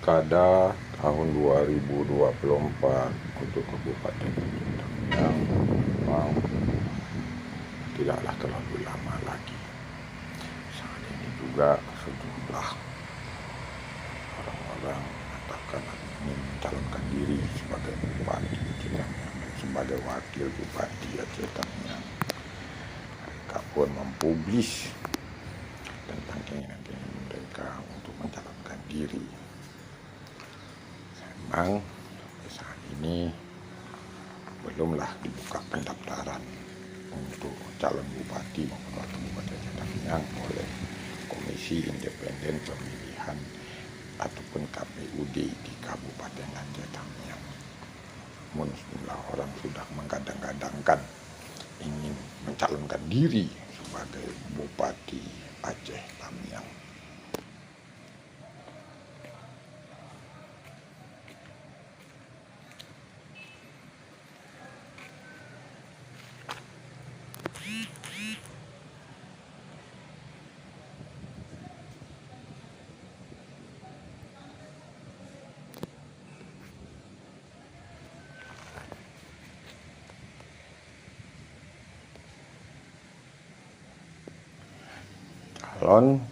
Pilkada tahun 2024 untuk Kabupaten yang memang tidaklah terlalu lama lagi. Saat ini juga sejumlah orang-orang mengatakan ingin mencalonkan diri sebagai bupati Cetamiang dan sebagai wakil bupati Cetamiang. Mereka pun mempublis tentang keinginan mereka untuk mencalonkan diri. Memang saat ini belumlah dibuka pendaftaran untuk calon bupati maupun wakil bupati Cetamiang oleh Komisi Independen Pemilihan ataupun KPUD di Kabupaten Cetamiang. Namun sejumlah orang sudah menggadang-gadangkan ingin mencalonkan diri sebagai Bupati Aceh Tamiang.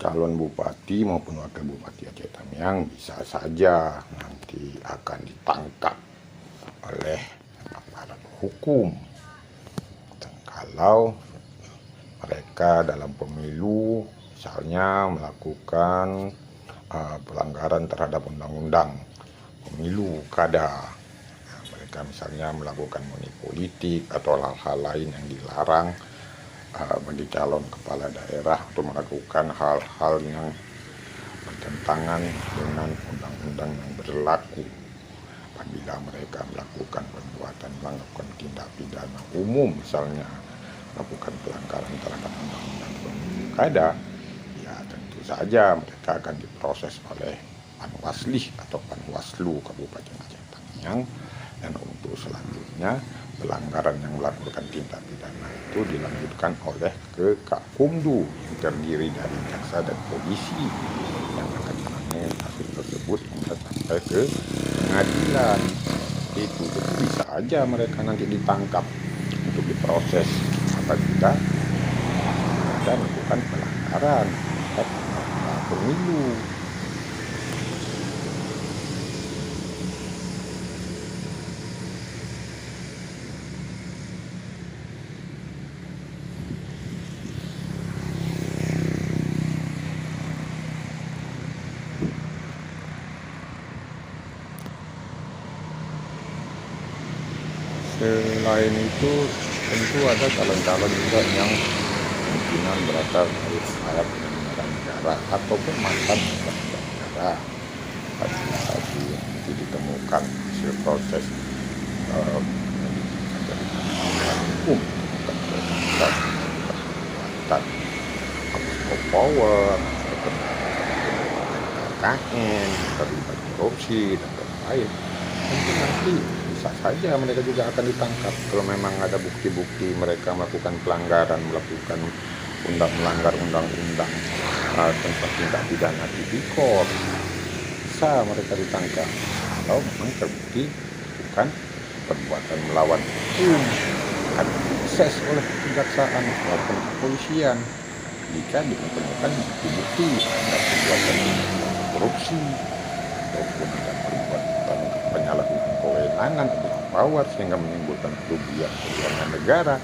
Calon bupati maupun wakil bupati Aceh Tamiang bisa saja nanti akan ditangkap oleh aparat hukum. Dan kalau mereka dalam pemilu misalnya melakukan pelanggaran terhadap undang-undang pemilu kada, mereka misalnya melakukan money politik atau hal-hal lain yang dilarang bagi calon kepala daerah untuk melakukan hal-hal yang bertentangan dengan undang-undang yang berlaku. Apabila mereka melakukan perbuatan melakukan tindak pidana umum, misalnya melakukan pelanggaran terhadap undang-undang pemilu kada, ya tentu saja mereka akan diproses oleh Panwaslih atau Panwaslu Kabupaten Aceh Tamiang. Dan untuk selanjutnya pelanggaran yang melakukan tindak pidana itu dilanjutkan oleh ke Kakumdu yang terdiri dari jaksa dan polisi yang akan menangani hasil tersebut hingga sampai ke pengadilan. Itu bisa aja mereka nanti ditangkap untuk diproses apabila mereka melakukan pelanggaran terhadap pemilu. Selain itu tentu ada calon-calon juga yang kemungkinan berasal dari aparat penyelenggara negara ataupun mantan penyelenggara negara. Apabila nanti ditemukan hasil proses dari hukum perbuatan abuse of power, KKN, terlibat korupsi dan lain-lain, tentu nanti bisa saja mereka juga akan ditangkap kalau memang ada bukti-bukti mereka melakukan pelanggaran, melanggar undang-undang tentang tindak pidana tipikor. Bisa mereka ditangkap kalau memang terbukti bukan perbuatan melawan hukum, akan diproses oleh kejaksaan maupun kepolisian jika ditemukan bukti-bukti ada perbuatan korupsi ataupun ada perbuatan penyalahgunaan kewenangan atau power sehingga menimbulkan kerugian keuangan negara,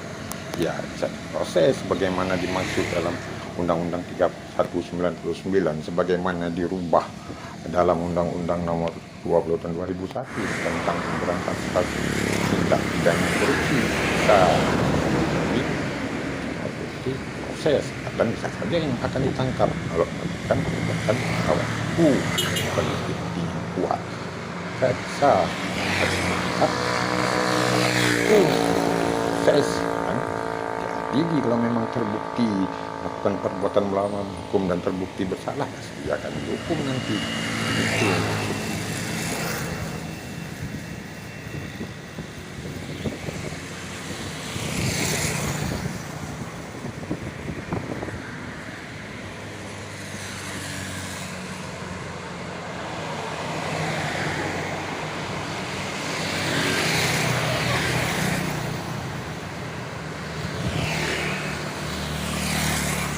ya bisa diproses sebagaimana dimaksud dalam Undang-Undang 3199 sebagaimana dirubah dalam Undang-Undang Nomor 20 Tahun 2001 tentang pemberantasan tindak pidana korupsi. Bisa proses dan bisa saja yang akan ditangkap kalau melakukan perbuatan melawan hukum, bukan bukti yang kuat. Bisa ditangkap proses kan. Jadi kalau memang terbukti melakukan perbuatan melawan hukum dan terbukti bersalah, dia akan dihukum nanti. Itu